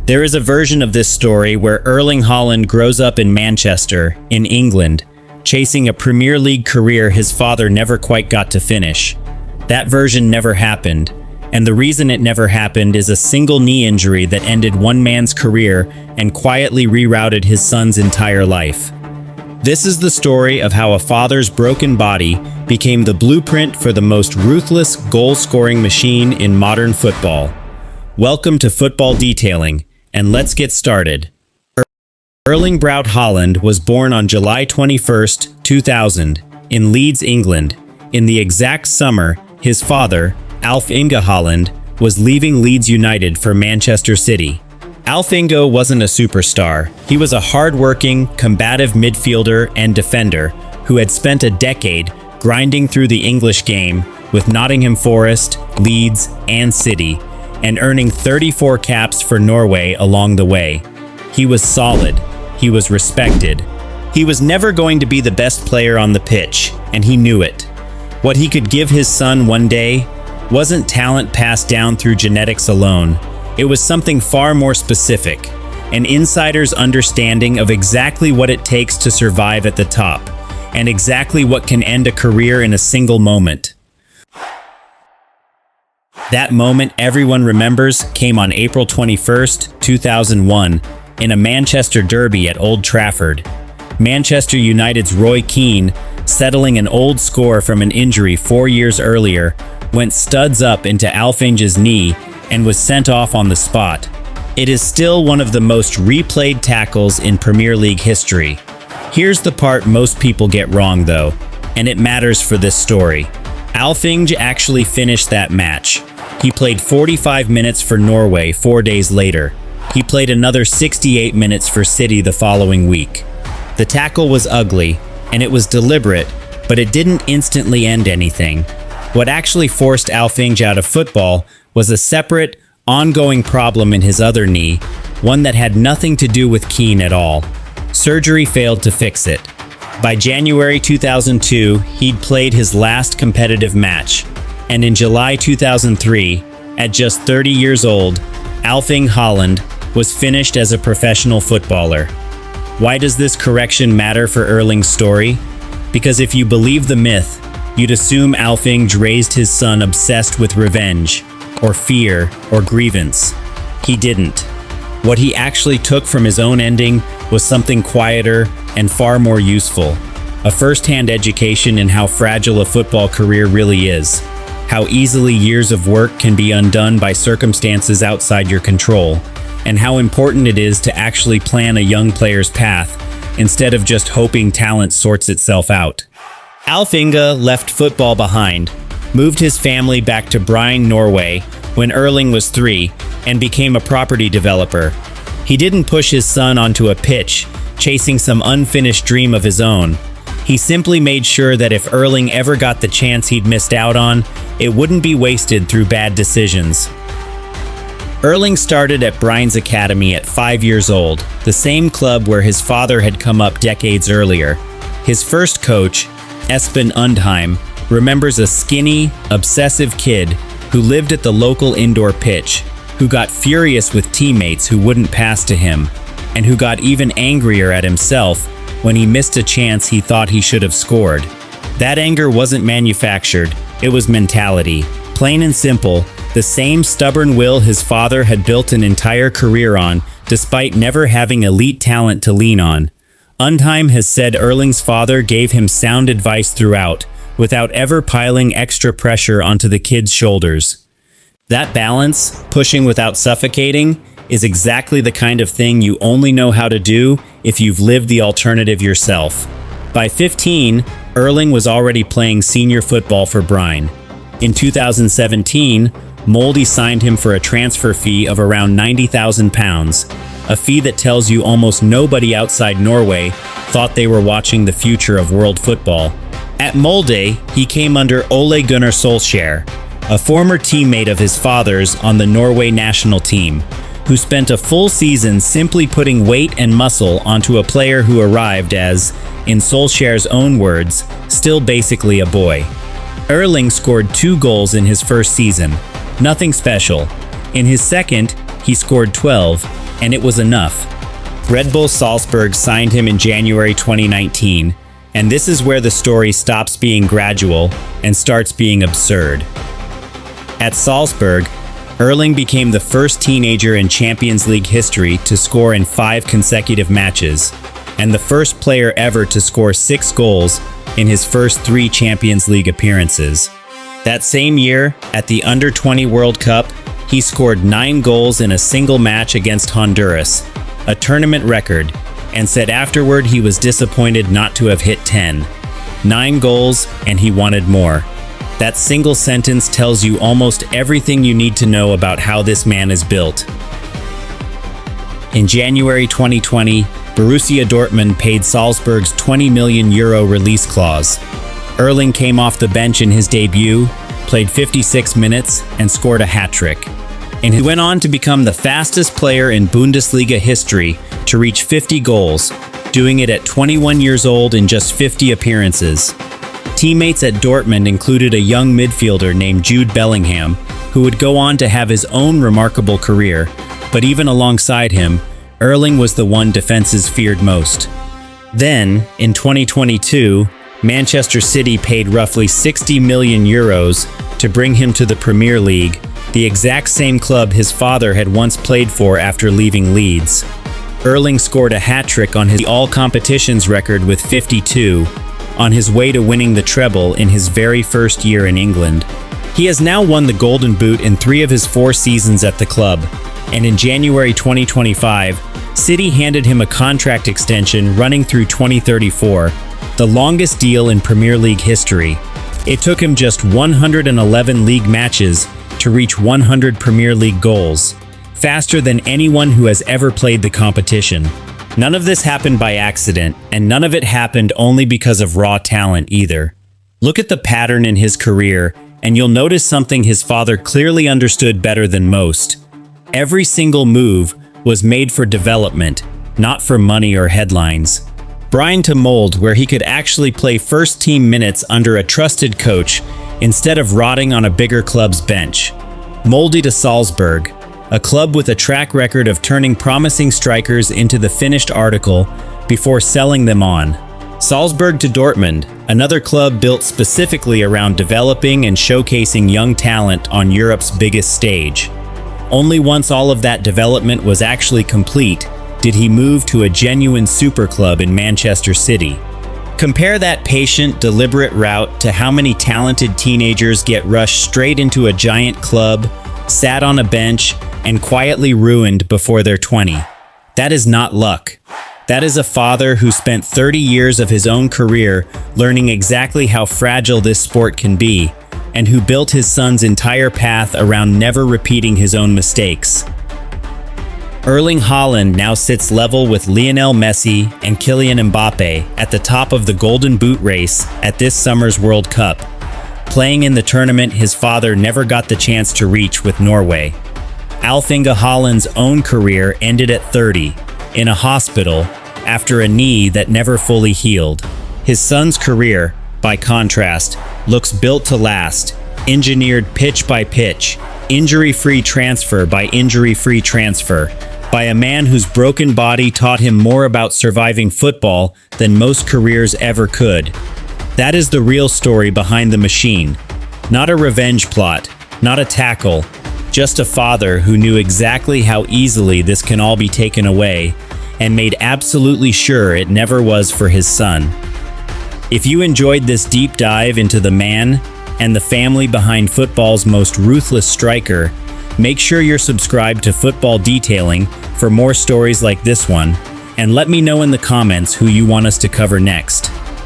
There is a version of this story where Erling Haaland grows up in Manchester, in England, chasing a Premier League career his father never quite got to finish. That version never happened, and the reason it never happened is a single knee injury that ended one man's career and quietly rerouted his son's entire life. This is the story of how a father's broken body became the blueprint for the most ruthless goal-scoring machine in modern football. Welcome to Football Detailing, and let's get started. Erling Braut Haaland was born on July 21, 2000, in Leeds, England. In the exact summer, his father, Alf-Inge Haaland, was leaving Leeds United for Manchester City. Alf-Inge wasn't a superstar. He was a hard-working, combative midfielder and defender who had spent a decade grinding through the English game with Nottingham Forest, Leeds, and City, and earning 34 caps for Norway along the way. He was solid. He was respected. He was never going to be the best player on the pitch, and he knew it. What he could give his son one day wasn't talent passed down through genetics alone. It was something far more specific, an insider's understanding of exactly what it takes to survive at the top, and exactly what can end a career in a single moment. That moment everyone remembers came on April 21st, 2001, in a Manchester derby at Old Trafford. Manchester United's Roy Keane, settling an old score from an injury 4 years earlier, went studs up into Alf-Inge's knee and was sent off on the spot. It is still one of the most replayed tackles in Premier League history. Here's the part most people get wrong though, and it matters for this story. Alf-Inge actually finished that match. He played 45 minutes for Norway 4 days later. He played another 68 minutes for City the following week. The tackle was ugly, and it was deliberate, but it didn't instantly end anything. What actually forced Alf-Inge out of football was a separate, ongoing problem in his other knee, one that had nothing to do with Keane at all. Surgery failed to fix it. By January 2002, he'd played his last competitive match, and in July 2003, at just 30 years old, Alf-Inge Haaland was finished as a professional footballer. Why does this correction matter for Erling's story? Because if you believe the myth, you'd assume Alf-Inge raised his son obsessed with revenge, or fear, or grievance. He didn't. What he actually took from his own ending was something quieter and far more useful. A first-hand education in how fragile a football career really is. How easily years of work can be undone by circumstances outside your control. And how important it is to actually plan a young player's path, instead of just hoping talent sorts itself out. Alf-Inge left football behind, moved his family back to Bryne, Norway, when Erling was 3, and became a property developer. He didn't push his son onto a pitch, chasing some unfinished dream of his own. He simply made sure that if Erling ever got the chance he'd missed out on, it wouldn't be wasted through bad decisions. Erling started at Bryne's academy at 5 years old, the same club where his father had come up decades earlier. His first coach, Espen Undheim, remembers a skinny, obsessive kid who lived at the local indoor pitch, who got furious with teammates who wouldn't pass to him, and who got even angrier at himself when he missed a chance he thought he should have scored. That anger wasn't manufactured, it was mentality. Plain and simple, the same stubborn will his father had built an entire career on, despite never having elite talent to lean on. Undheim has said Erling's father gave him sound advice throughout, without ever piling extra pressure onto the kid's shoulders. That balance, pushing without suffocating, is exactly the kind of thing you only know how to do if you've lived the alternative yourself. By 15, Erling was already playing senior football for Bryne. In 2017, Molde signed him for a transfer fee of around £90,000, a fee that tells you almost nobody outside Norway thought they were watching the future of world football. At Molde, he came under Ole Gunnar Solskjær, a former teammate of his father's on the Norway national team, who spent a full season simply putting weight and muscle onto a player who arrived as, in Solskjær's own words, still basically a boy. Erling scored 2 goals in his first season. Nothing special. In his second, he scored 12, and it was enough. Red Bull Salzburg signed him in January 2019, and this is where the story stops being gradual and starts being absurd. At Salzburg, Erling became the first teenager in Champions League history to score in 5 consecutive matches, and the first player ever to score 6 goals in his first 3 Champions League appearances. That same year, at the Under-20 World Cup, he scored 9 goals in a single match against Honduras, a tournament record, and said afterward he was disappointed not to have hit 10. 9 goals, and he wanted more. That single sentence tells you almost everything you need to know about how this man is built. In January 2020, Borussia Dortmund paid Salzburg's €20 million release clause. Erling came off the bench in his debut, played 56 minutes, and scored a hat-trick. And he went on to become the fastest player in Bundesliga history to reach 50 goals, doing it at 21 years old in just 50 appearances. Teammates at Dortmund included a young midfielder named Jude Bellingham, who would go on to have his own remarkable career, but even alongside him, Erling was the one defenses feared most. Then, in 2022, Manchester City paid roughly €60 million to bring him to the Premier League, the exact same club his father had once played for after leaving Leeds. Erling scored a hat-trick on his all-competitions record with 52, on his way to winning the treble in his very first year in England. He has now won the Golden Boot in 3 of his 4 seasons at the club, and in January 2025, City handed him a contract extension running through 2034, the longest deal in Premier League history. It took him just 111 league matches to reach 100 Premier League goals, faster than anyone who has ever played the competition. None of this happened by accident, and none of it happened only because of raw talent either. Look at the pattern in his career, and you'll notice something his father clearly understood better than most. Every single move was made for development, not for money or headlines. Bryne to Molde, where he could actually play first-team minutes under a trusted coach instead of rotting on a bigger club's bench. Molde to Salzburg, a club with a track record of turning promising strikers into the finished article before selling them on. Salzburg to Dortmund, another club built specifically around developing and showcasing young talent on Europe's biggest stage. Only once all of that development was actually complete did he move to a genuine super club in Manchester City. Compare that patient, deliberate route to how many talented teenagers get rushed straight into a giant club, sat on a bench, and quietly ruined before they're 20. That is not luck. That is a father who spent 30 years of his own career learning exactly how fragile this sport can be, and who built his son's entire path around never repeating his own mistakes. Erling Haaland now sits level with Lionel Messi and Kylian Mbappe at the top of the Golden Boot race at this summer's World Cup, playing in the tournament his father never got the chance to reach with Norway. Alf-Inge Haaland's own career ended at 30, in a hospital, after a knee that never fully healed. His son's career, by contrast, looks built to last, engineered pitch by pitch, injury-free transfer by injury-free transfer, by a man whose broken body taught him more about surviving football than most careers ever could. That is the real story behind the machine. Not a revenge plot, not a tackle, just a father who knew exactly how easily this can all be taken away and made absolutely sure it never was for his son. If you enjoyed this deep dive into the man and the family behind football's most ruthless striker, make sure you're subscribed to Football Detailing for more stories like this one, and let me know in the comments who you want us to cover next.